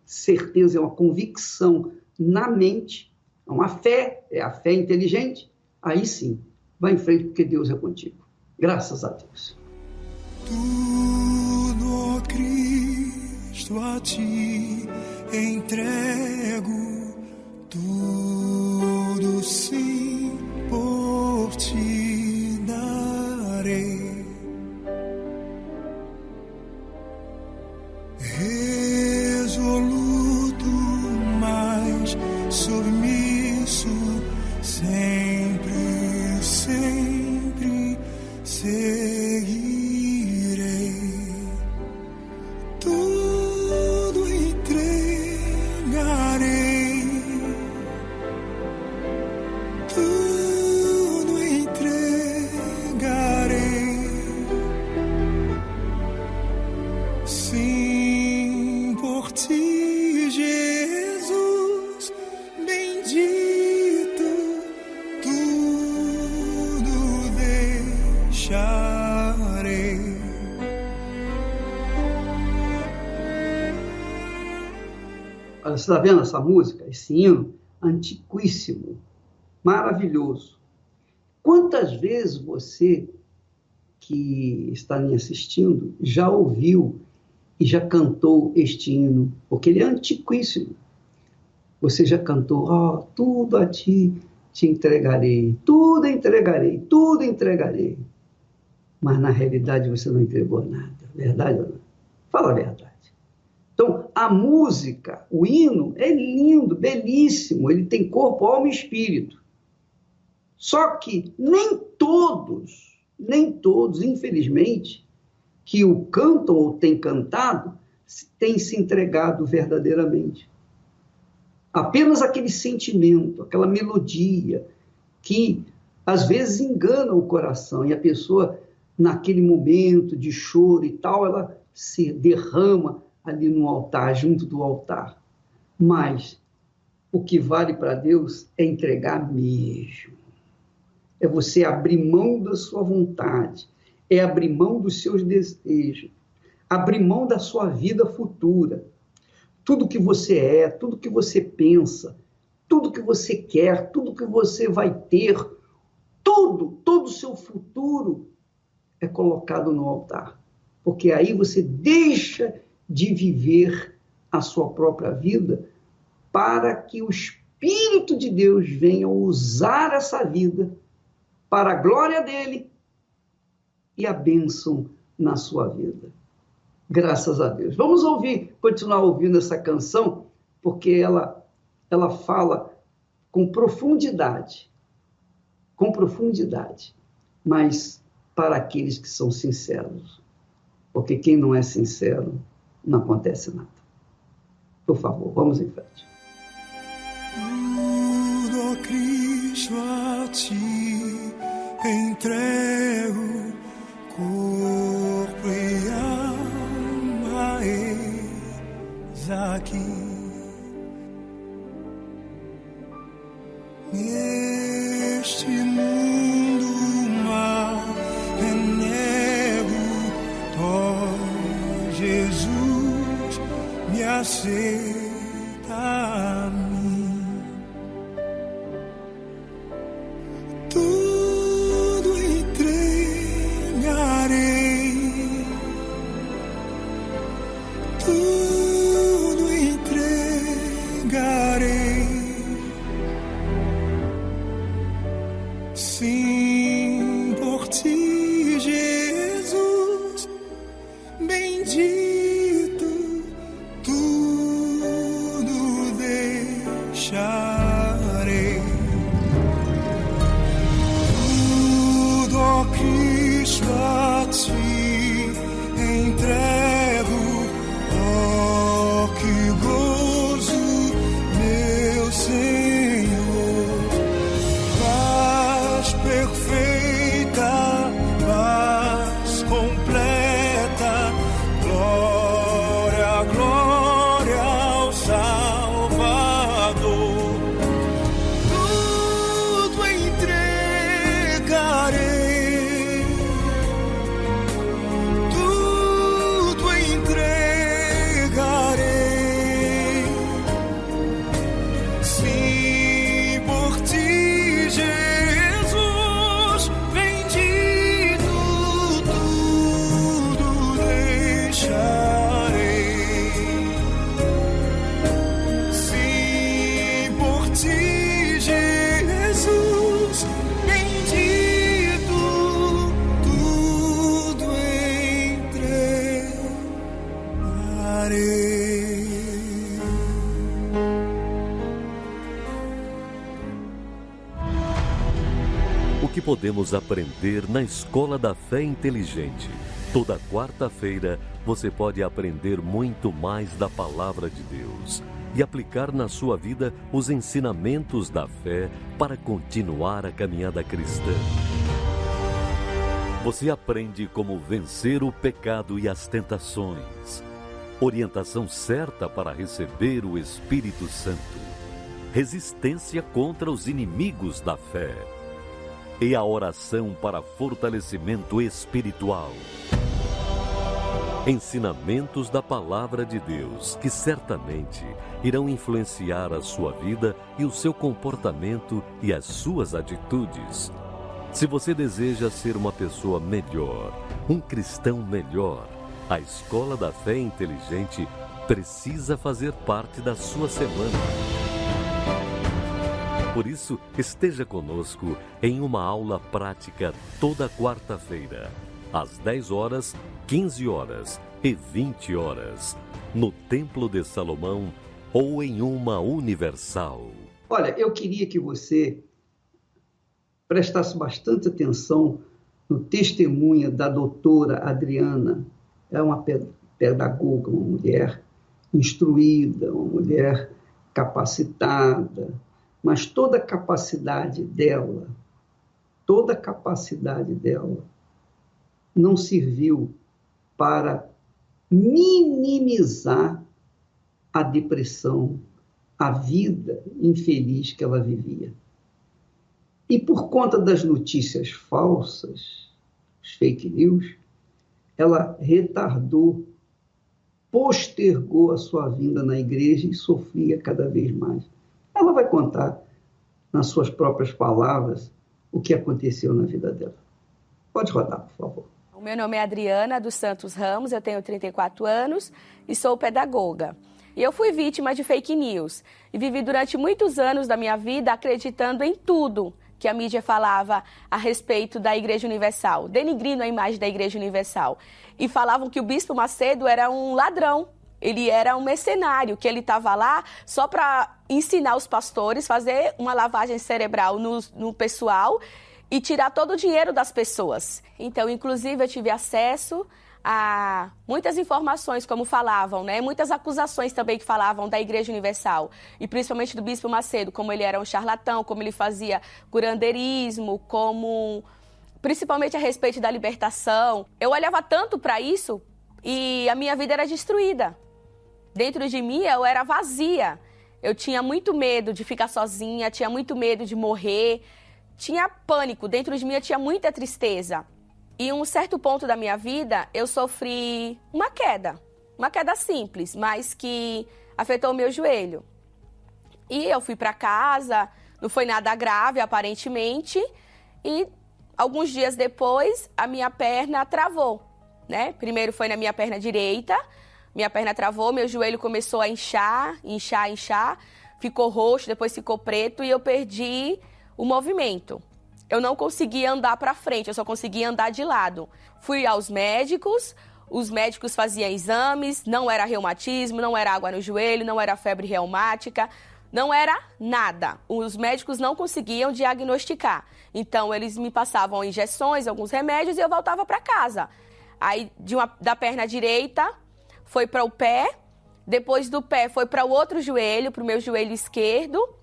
certeza, é uma convicção na mente, é uma fé, é a fé inteligente, aí sim, vai em frente, porque Deus é contigo. Graças a Deus. Tudo, ó Cristo, a ti entrego, tudo sim por ti darei. Resoluto, mas submisso, sempre, sempre seguirei. Tudo entregarei, tudo entregarei. Sim, por ti, Jesus bendito, tudo deixarei. Olha, você está vendo essa música, esse hino antiquíssimo, maravilhoso. Quantas vezes você que está me assistindo já ouviu e já cantou este hino? Porque ele é antiquíssimo. Você já cantou, tudo a ti te entregarei, tudo entregarei, tudo entregarei. Mas na realidade você não entregou nada, verdade ou não? Fala a verdade. Então, a música, o hino, é lindo, belíssimo, ele tem corpo, alma e espírito. Só que nem todos nem todos, infelizmente, que o cantam ou têm cantado, têm se entregado verdadeiramente. Apenas aquele sentimento, aquela melodia, que às vezes engana o coração, e a pessoa, naquele momento de choro e tal, ela se derrama ali no altar, junto do altar. Mas o que vale para Deus é entregar mesmo. É você abrir mão da sua vontade, é abrir mão dos seus desejos, abrir mão da sua vida futura. Tudo que você é, tudo que você pensa, tudo que você quer, tudo que você vai ter, todo o seu futuro é colocado no altar. Porque aí você deixa de viver a sua própria vida para que o Espírito de Deus venha usar essa vida para a glória dele e a bênção na sua vida. Graças a Deus. Vamos continuar ouvindo essa canção, porque ela fala com profundidade, mas para aqueles que são sinceros. Porque quem não é sincero, não acontece nada. Por favor, vamos em frente. Tudo, Cristo, a ti entrego, corpo e alma, eis aqui. Neste mundo mal renego, ó Jesus, me aceita a mim. Tudo entregarei, tudo entregarei. Sim, por ti, Jesus, bendito, tudo deixarei. Tudo, ó Cristo, a ti entrego, ó que gozo, meu Senhor. Perfeita, paz completa, glória, glória ao Salvador. Tudo entregarei, tudo entregarei. Sim, por ti, Jesus, bendito, tudo deixarei. Sim, por ti, Jesus, bendito, tudo entregarei. O que podemos aprender na Escola da Fé Inteligente? Toda quarta-feira você pode aprender muito mais da Palavra de Deus e aplicar na sua vida os ensinamentos da fé para continuar a caminhada cristã. Você aprende como vencer o pecado e as tentações, orientação certa para receber o Espírito Santo, resistência contra os inimigos da fé e a oração para fortalecimento espiritual. Ensinamentos da Palavra de Deus que certamente irão influenciar a sua vida e o seu comportamento e as suas atitudes. Se você deseja ser uma pessoa melhor, um cristão melhor, a Escola da Fé Inteligente precisa fazer parte da sua semana. Por isso, esteja conosco em uma aula prática toda quarta-feira, às 10 horas, 15 horas e 20 horas, no Templo de Salomão ou em uma universal. Olha, eu queria que você prestasse bastante atenção no testemunho da doutora Adriana. É uma pedagoga, uma mulher instruída, uma mulher capacitada, mas toda a capacidade dela não serviu para minimizar a depressão, a vida infeliz que ela vivia. E por conta das notícias falsas, os fake news, ela retardou, postergou a sua vinda na igreja e sofria cada vez mais. Ela vai contar, nas suas próprias palavras, o que aconteceu na vida dela. Pode rodar, por favor. O meu nome é Adriana dos Santos Ramos, eu tenho 34 anos e sou pedagoga. E eu fui vítima de fake news e vivi durante muitos anos da minha vida acreditando em tudo que a mídia falava a respeito da Igreja Universal, denigrindo a imagem da Igreja Universal. E falavam que o Bispo Macedo era um ladrão, ele era um mercenário, que ele estava lá só para ensinar os pastores, fazer uma lavagem cerebral no pessoal e tirar todo o dinheiro das pessoas. Então, inclusive, eu tive acesso a muitas informações, como falavam, né? Muitas acusações também que falavam da Igreja Universal, e principalmente do Bispo Macedo, como ele era um charlatão, como ele fazia curandeirismo, principalmente a respeito da libertação. Eu olhava tanto para isso e a minha vida era destruída. Dentro de mim eu era vazia. Eu tinha muito medo de ficar sozinha, tinha muito medo de morrer, tinha pânico, dentro de mim eu tinha muita tristeza. E em um certo ponto da minha vida, eu sofri uma queda simples, mas que afetou o meu joelho. E eu fui para casa, não foi nada grave aparentemente, e alguns dias depois a minha perna travou, né? Primeiro foi na minha perna direita, minha perna travou, meu joelho começou a inchar, ficou roxo, depois ficou preto e eu perdi o movimento. Eu não conseguia andar para frente, eu só conseguia andar de lado. Fui aos médicos, os médicos faziam exames, não era reumatismo, não era água no joelho, não era febre reumática, não era nada. Os médicos não conseguiam diagnosticar. Então, eles me passavam injeções, alguns remédios e eu voltava para casa. Aí, da perna direita, foi para o pé, depois do pé foi para o outro joelho, para o meu joelho esquerdo,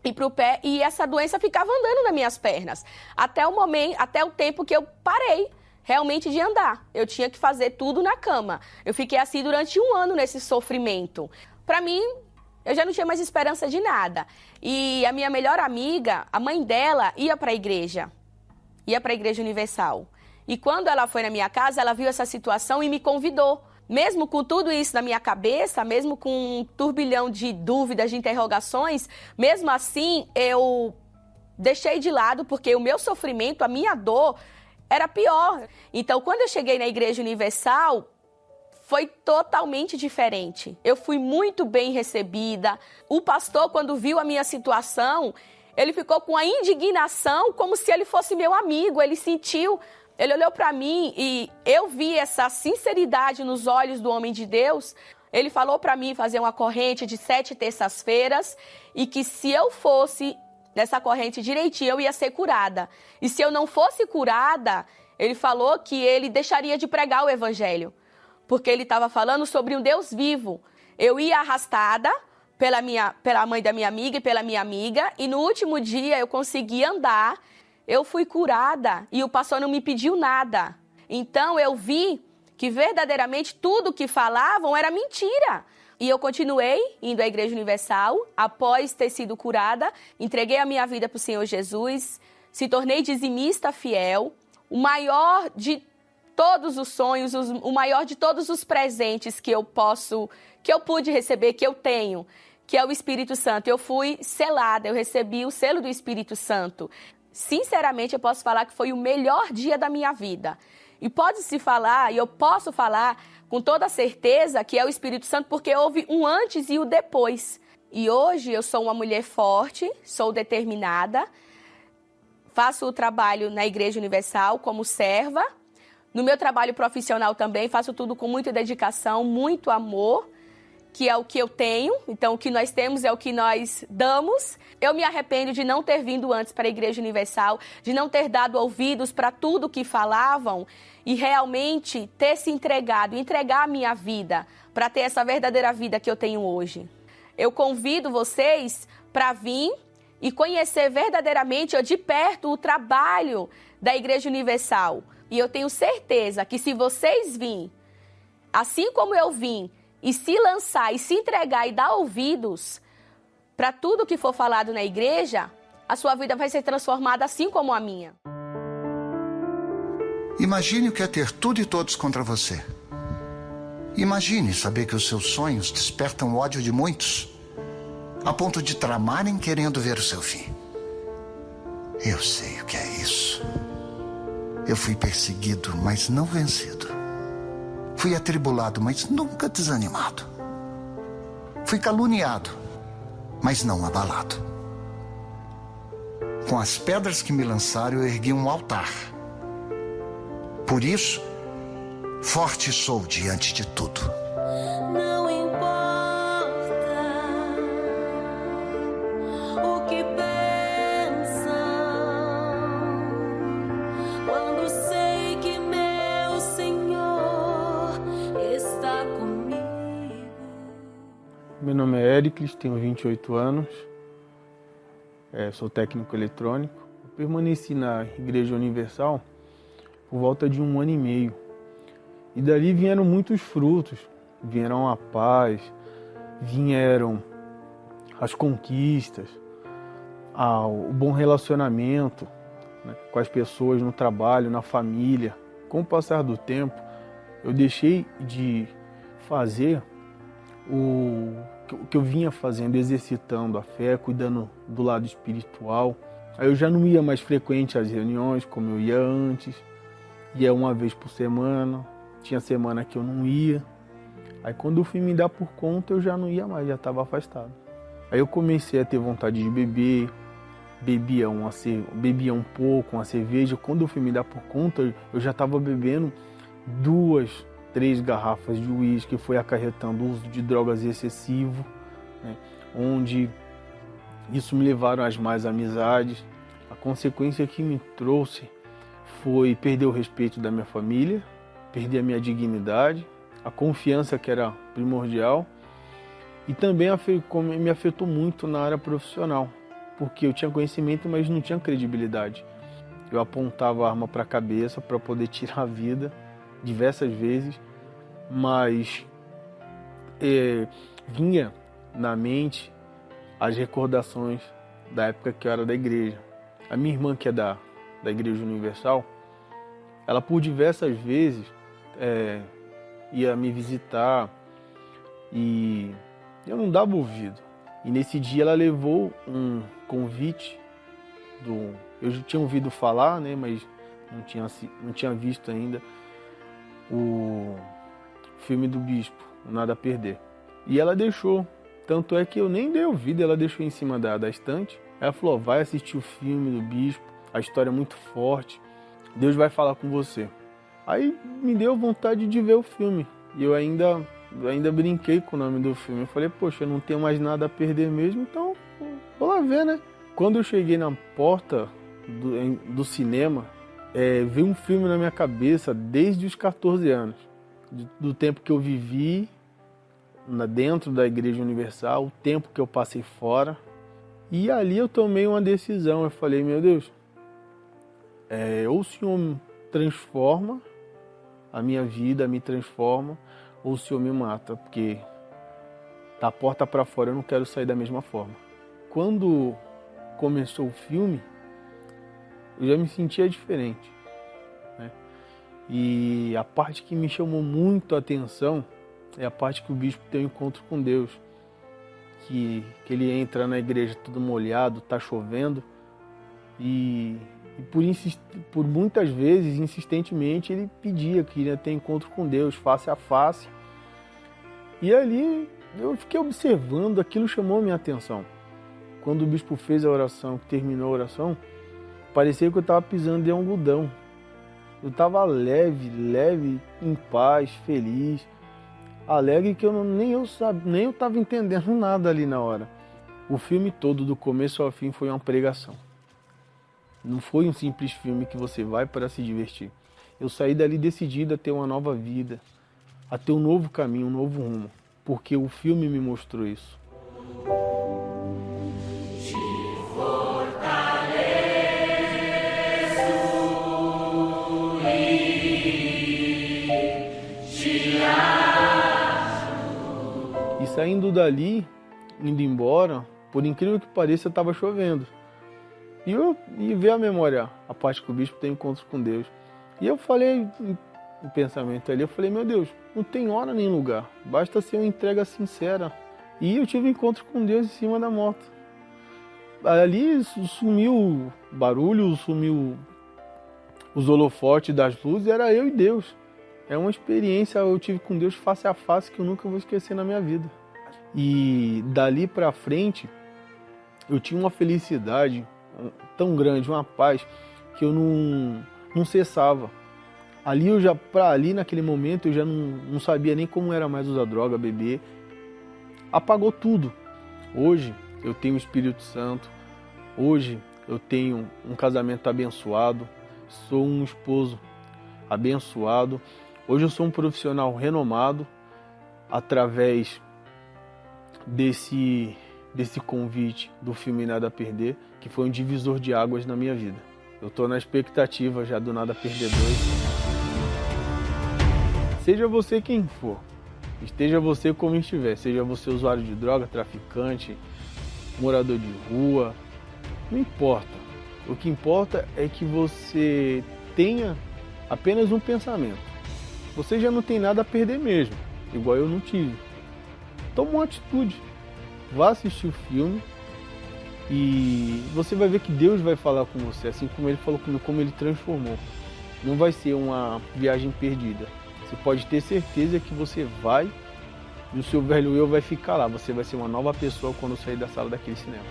e para o pé, e essa doença ficava andando nas minhas pernas, até o tempo que eu parei realmente de andar. Eu tinha que fazer tudo na cama. Eu fiquei assim durante 1 ano nesse sofrimento. Para mim, eu já não tinha mais esperança de nada. E a minha melhor amiga, a mãe dela, ia para a Igreja Universal. E quando ela foi na minha casa, ela viu essa situação e me convidou. Mesmo com tudo isso na minha cabeça, mesmo com um turbilhão de dúvidas, de interrogações, mesmo assim eu deixei de lado, porque o meu sofrimento, a minha dor, era pior. Então, quando eu cheguei na Igreja Universal, foi totalmente diferente. Eu fui muito bem recebida. O pastor, quando viu a minha situação, ele ficou com a indignação como se ele fosse meu amigo. Ele olhou para mim e eu vi essa sinceridade nos olhos do homem de Deus. Ele falou para mim fazer uma corrente de 7 terças-feiras e que se eu fosse nessa corrente direitinho, eu ia ser curada. E se eu não fosse curada, ele falou que ele deixaria de pregar o evangelho, porque ele estava falando sobre um Deus vivo. Eu ia arrastada pela mãe da minha amiga e pela minha amiga, e no último dia eu consegui andar. Eu fui curada e o pastor não me pediu nada. Então eu vi que verdadeiramente tudo que falavam era mentira. E eu continuei indo à Igreja Universal após ter sido curada, entreguei a minha vida para o Senhor Jesus, se tornei dizimista fiel, o maior de todos os sonhos, o maior de todos os presentes que eu pude receber, que eu tenho, que é o Espírito Santo. Eu fui selada, eu recebi o selo do Espírito Santo. Sinceramente, eu posso falar que foi o melhor dia da minha vida. E pode-se falar, e eu posso falar com toda certeza que é o Espírito Santo, porque houve um antes e o depois. E hoje eu sou uma mulher forte, sou determinada, faço o trabalho na Igreja Universal como serva. No meu trabalho profissional também, faço tudo com muita dedicação, muito amor. que é o que eu tenho, então o que nós temos é o que nós damos. Eu me arrependo de não ter vindo antes para a Igreja Universal, de não ter dado ouvidos para tudo que falavam e realmente ter se entregado, entregar a minha vida para ter essa verdadeira vida que eu tenho hoje. Eu convido vocês para vir e conhecer verdadeiramente de perto o trabalho da Igreja Universal. E eu tenho certeza que se vocês virem, assim como eu vim, e se lançar, e se entregar e dar ouvidos para tudo que for falado na igreja, a sua vida vai ser transformada assim como a minha. Imagine o que é ter tudo e todos contra você. Imagine saber que os seus sonhos despertam o ódio de muitos, a ponto de tramarem querendo ver o seu fim. Eu sei o que é isso. Eu fui perseguido, mas não vencido. Fui atribulado, mas nunca desanimado. Fui caluniado, mas não abalado. Com as pedras que me lançaram, eu ergui um altar. Por isso, forte sou diante de tudo. Não importa o que pensam, quando sei que meu Senhor está comigo. Meu nome é Éricles, tenho 28 anos, sou técnico eletrônico. Eu permaneci na Igreja Universal por volta de 1 ano e meio. E dali vieram muitos frutos, vieram a paz, vieram as conquistas, o bom relacionamento, né, com as pessoas no trabalho, na família. Com o passar do tempo, eu deixei de fazer o que eu vinha fazendo, exercitando a fé, cuidando do lado espiritual. Aí eu já não ia mais frequente às reuniões como eu ia antes, ia uma vez por semana, tinha semana que eu não ia. Aí quando eu fui me dar por conta, eu já não ia mais, já estava afastado. Aí eu comecei a ter vontade de beber, bebia um pouco, uma cerveja. Quando eu fui me dar por conta, eu já estava bebendo 2, 3 garrafas de uísque, foi acarretando o uso de drogas excessivo, né, onde isso me levaram às más amizades. A consequência que me trouxe foi perder o respeito da minha família, perder a minha dignidade, a confiança que era primordial, e também me afetou muito na área profissional, porque eu tinha conhecimento, mas não tinha credibilidade. Eu apontava a arma para a cabeça para poder tirar a vida diversas vezes, mas vinha na mente as recordações da época que eu era da igreja. A minha irmã, que é da Igreja Universal, ela por diversas vezes ia me visitar e eu não dava ouvido. E nesse dia ela levou um convite eu já tinha ouvido falar, né, mas não tinha visto ainda o filme do Bispo, o Nada a Perder. E ela deixou, tanto é que eu nem dei ouvido, ela deixou em cima da estante. Ela falou: vai assistir o filme do Bispo, a história é muito forte, Deus vai falar com você. Aí me deu vontade de ver o filme, e eu ainda brinquei com o nome do filme. Eu falei: poxa, eu não tenho mais nada a perder mesmo, então vou lá ver, né? Quando eu cheguei na porta do cinema, veio um filme na minha cabeça desde os 14 anos, do tempo que eu vivi dentro da Igreja Universal, o tempo que eu passei fora. E ali eu tomei uma decisão. Eu falei: meu Deus, ou o Senhor transforma a minha vida, me transforma, ou o Senhor me mata, porque da porta para fora eu não quero sair da mesma forma. Quando começou o filme, eu já me sentia diferente, né? E a parte que me chamou muito a atenção é a parte que o bispo tem um encontro com Deus, que ele entra na igreja todo molhado, tá chovendo, e por muitas vezes, insistentemente, ele pedia que iria ter encontro com Deus, face a face. E ali eu fiquei observando, aquilo chamou minha atenção. Quando o bispo fez a oração, terminou a oração, parecia que eu estava pisando em algodão. Eu estava leve, em paz, feliz. alegre que nem eu estava entendendo nada ali na hora. O filme todo, do começo ao fim, foi uma pregação. Não foi um simples filme que você vai para se divertir. Eu saí dali decidido a ter uma nova vida, a ter um novo caminho, um novo rumo, porque o filme me mostrou isso. E saindo dali, indo embora, por incrível que pareça, estava chovendo. E veio a memória, a parte que o bispo tem encontros com Deus. E eu falei, em pensamento ali, eu falei, meu Deus, não tem hora nem lugar, basta ser uma entrega sincera. E eu tive encontro com Deus em cima da moto. Ali sumiu o barulho, sumiu os holofotes das luzes, era eu e Deus. É uma experiência eu tive com Deus face a face que eu nunca vou esquecer na minha vida. E dali para frente, eu tinha uma felicidade tão grande, uma paz, que eu não cessava. Ali naquele momento, eu já não sabia nem como era mais usar droga, beber. Apagou tudo. Hoje, eu tenho o Espírito Santo. Hoje, eu tenho um casamento abençoado. Sou um esposo abençoado. Hoje, eu sou um profissional renomado através desse convite do filme Nada a Perder, que foi um divisor de águas na minha vida. Eu estou na expectativa já do Nada a Perder 2. Seja você quem for, esteja você como estiver, seja você usuário de droga, traficante, morador de rua, não importa. O que importa é que você tenha apenas um pensamento. Você já não tem nada a perder mesmo, igual eu não tive. Toma uma atitude, vá assistir o filme e você vai ver que Deus vai falar com você, assim como Ele falou comigo, como Ele transformou. Não vai ser uma viagem perdida. Você pode ter certeza que você vai e o seu velho eu vai ficar lá. Você vai ser uma nova pessoa quando sair da sala daquele cinema.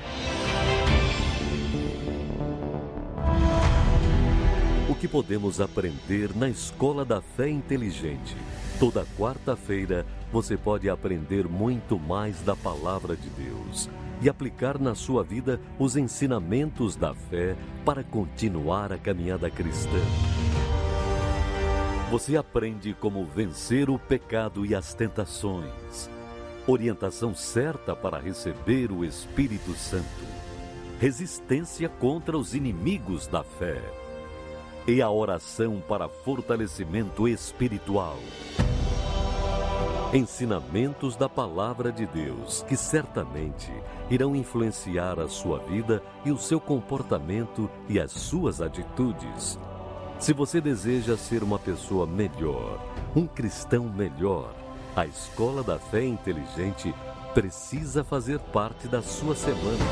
O que podemos aprender na Escola da Fé Inteligente? Toda quarta-feira você pode aprender muito mais da Palavra de Deus e aplicar na sua vida os ensinamentos da fé para continuar a caminhada cristã. Você aprende como vencer o pecado e as tentações, orientação certa para receber o Espírito Santo, resistência contra os inimigos da fé e a oração para fortalecimento espiritual. Ensinamentos da Palavra de Deus que certamente irão influenciar a sua vida e o seu comportamento e as suas atitudes. Se você deseja ser uma pessoa melhor, um cristão melhor, a Escola da Fé Inteligente precisa fazer parte da sua semana.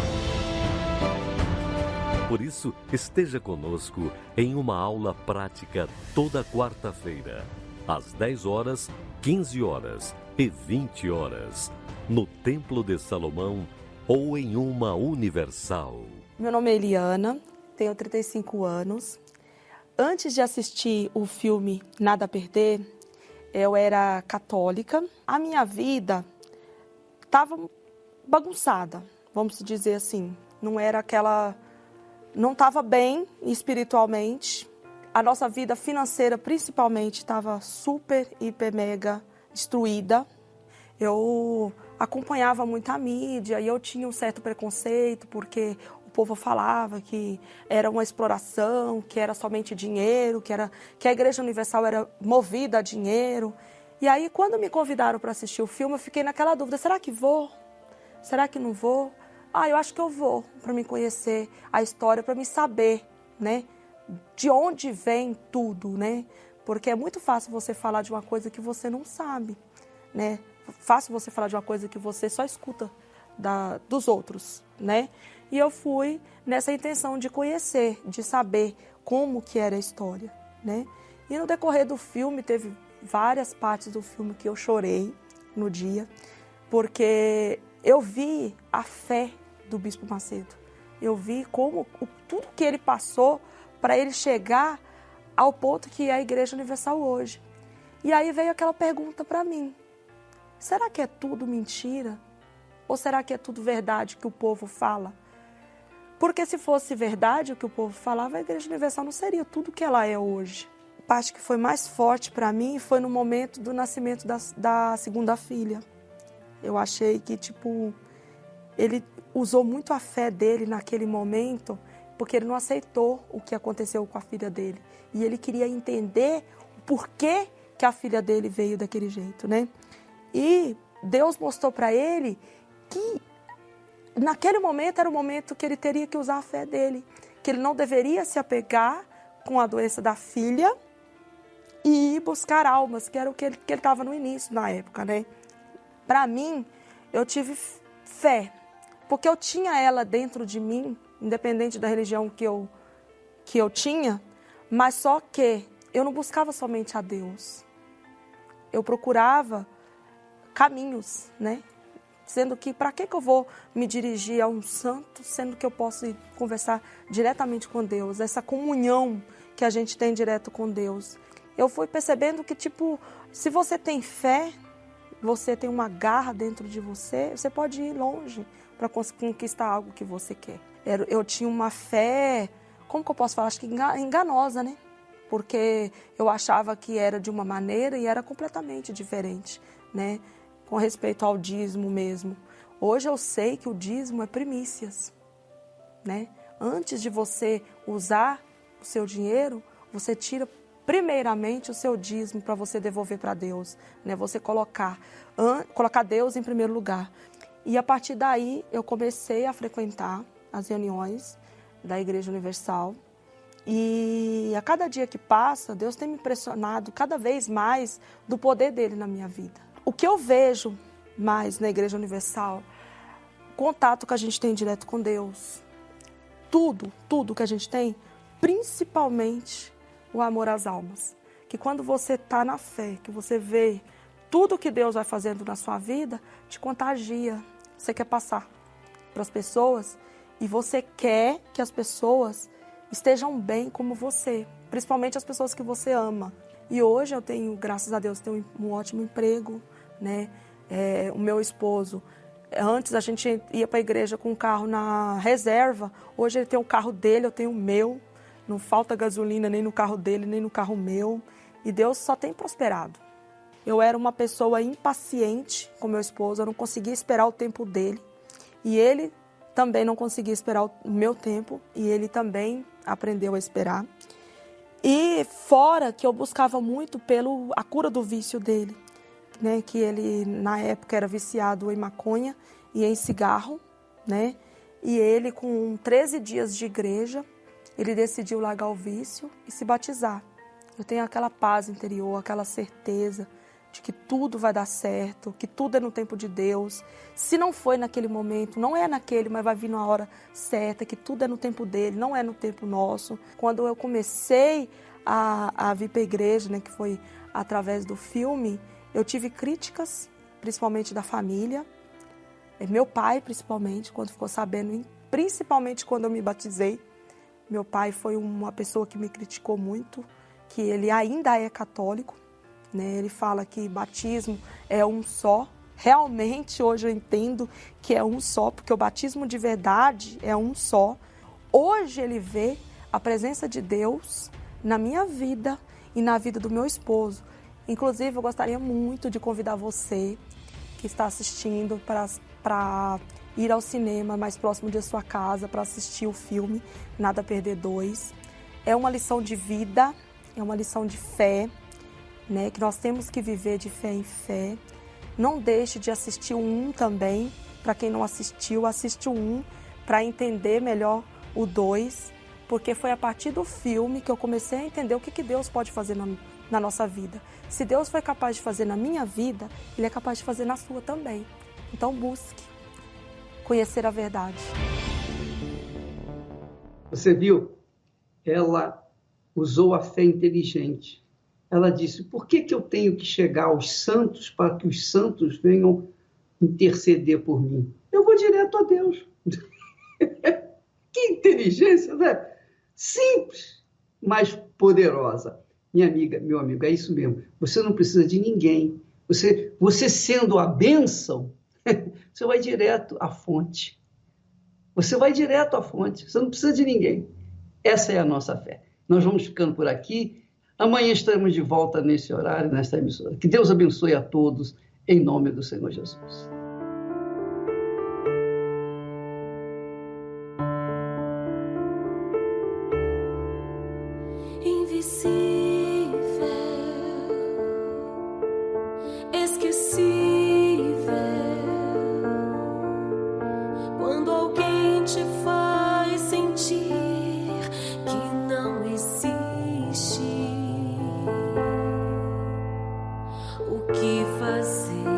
Por isso, esteja conosco em uma aula prática toda quarta-feira, às 10 horas, 15 horas e 20 horas, no Templo de Salomão ou em uma Universal. Meu nome é Eliana, tenho 35 anos. Antes de assistir o filme Nada a Perder, eu era católica. A minha vida estava bagunçada, vamos dizer assim. Não era aquela... Não estava bem espiritualmente. A nossa vida financeira, principalmente, estava super, hiper, mega destruída. Eu acompanhava muito a mídia e eu tinha um certo preconceito, porque o povo falava que era uma exploração, que era somente dinheiro, que a Igreja Universal era movida a dinheiro. E aí, quando me convidaram para assistir o filme, eu fiquei naquela dúvida, será que vou? Será que não vou? Eu acho que eu vou, para me conhecer a história, para me saber, né, de onde vem tudo, né? Porque é muito fácil você falar de uma coisa que você não sabe, né? Fácil você falar de uma coisa que você só escuta dos outros, né? E eu fui nessa intenção de conhecer, de saber como que era a história, né? E no decorrer do filme, teve várias partes do filme que eu chorei no dia, porque eu vi a fé do Bispo Macedo. Eu vi como tudo que ele passou para ele chegar ao ponto que é a Igreja Universal hoje. E aí veio aquela pergunta para mim, será que é tudo mentira? Ou será que é tudo verdade que o povo fala? Porque se fosse verdade o que o povo falava, a Igreja Universal não seria tudo que ela é hoje. A parte que foi mais forte para mim foi no momento do nascimento da segunda filha. Eu achei que, ele usou muito a fé dele naquele momento, porque ele não aceitou o que aconteceu com a filha dele. E ele queria entender o porquê que a filha dele veio daquele jeito, né? E Deus mostrou para ele que naquele momento era o momento que ele teria que usar a fé dele, que ele não deveria se apegar com a doença da filha e ir buscar almas, que era o que ele estava no início, na época, né? Para mim, eu tive fé, porque eu tinha ela dentro de mim, independente da religião que eu tinha, mas só que eu não buscava somente a Deus. Eu procurava caminhos, né? Sendo que, para que eu vou me dirigir a um santo, sendo que eu posso ir conversar diretamente com Deus, essa comunhão que a gente tem direto com Deus. Eu fui percebendo que, se você tem fé, você tem uma garra dentro de você, você pode ir longe para conquistar algo que você quer. Eu tinha uma fé, como que eu posso falar? Acho que enganosa, né? Porque eu achava que era de uma maneira e era completamente diferente, né? Com respeito ao dízimo mesmo. Hoje eu sei que o dízimo é primícias, né? Antes de você usar o seu dinheiro, você tira primeiramente o seu dízimo para você devolver para Deus, né? Você colocar Deus em primeiro lugar. E a partir daí eu comecei a frequentar as reuniões da Igreja Universal. E a cada dia que passa, Deus tem me impressionado cada vez mais do poder dele na minha vida. O que eu vejo mais na Igreja Universal, o contato que a gente tem direto com Deus, tudo que a gente tem, principalmente o amor às almas. Que quando você está na fé, que você vê tudo que Deus vai fazendo na sua vida, te contagia. Você quer passar para as pessoas e você quer que as pessoas estejam bem como você, principalmente as pessoas que você ama. E hoje eu tenho, graças a Deus, tenho um ótimo emprego, né? O meu esposo, antes a gente ia para a igreja com o carro na reserva, hoje ele tem o carro dele, eu tenho o meu, não falta gasolina nem no carro dele, nem no carro meu, e Deus só tem prosperado. Eu era uma pessoa impaciente com meu esposo, eu não conseguia esperar o tempo dele, e ele também não conseguia esperar o meu tempo, e ele também aprendeu a esperar. E fora que eu buscava muito a cura do vício dele, né? Que ele, na época, era viciado em maconha e em cigarro, né? E ele, com 13 dias de igreja, ele decidiu largar o vício e se batizar. Eu tenho aquela paz interior, aquela certeza de que tudo vai dar certo, que tudo é no tempo de Deus. Se não foi naquele momento, não é naquele, mas vai vir na hora certa, que tudo é no tempo dele, não é no tempo nosso. Quando eu comecei a vir para a igreja, né, que foi através do filme, eu tive críticas, principalmente da família, meu pai principalmente, quando ficou sabendo, principalmente quando eu me batizei. Meu pai foi uma pessoa que me criticou muito, que ele ainda é católico, né? Ele fala que batismo é um só. Realmente, hoje eu entendo que é um só, porque o batismo de verdade é um só. Hoje ele vê a presença de Deus na minha vida e na vida do meu esposo. Inclusive, eu gostaria muito de convidar você que está assistindo para ir ao cinema mais próximo de sua casa para assistir o filme Nada a Perder 2. É uma lição de vida, é uma lição de fé, né, que nós temos que viver de fé em fé. Não deixe de assistir o 1 também. Para quem não assistiu, assiste o 1 para entender melhor o 2, porque foi a partir do filme que eu comecei a entender o que Deus pode fazer na nossa vida. Se Deus foi capaz de fazer na minha vida, Ele é capaz de fazer na sua também. Então busque conhecer a verdade. Você viu? Ela usou a fé inteligente. Ela disse, por que eu tenho que chegar aos santos para que os santos venham interceder por mim? Eu vou direto a Deus. Que inteligência, né? Simples, mas poderosa. Minha amiga, meu amigo, é isso mesmo. Você não precisa de ninguém Você sendo a bênção, você vai direto à fonte. Você vai direto à fonte, você não precisa de ninguém. Essa é a nossa fé. Nós vamos ficando por aqui. Amanhã estaremos de volta nesse horário, nesta emissora. Que Deus abençoe a todos, em nome do Senhor Jesus. Quando alguém te faz sentir que não existe, o que fazer?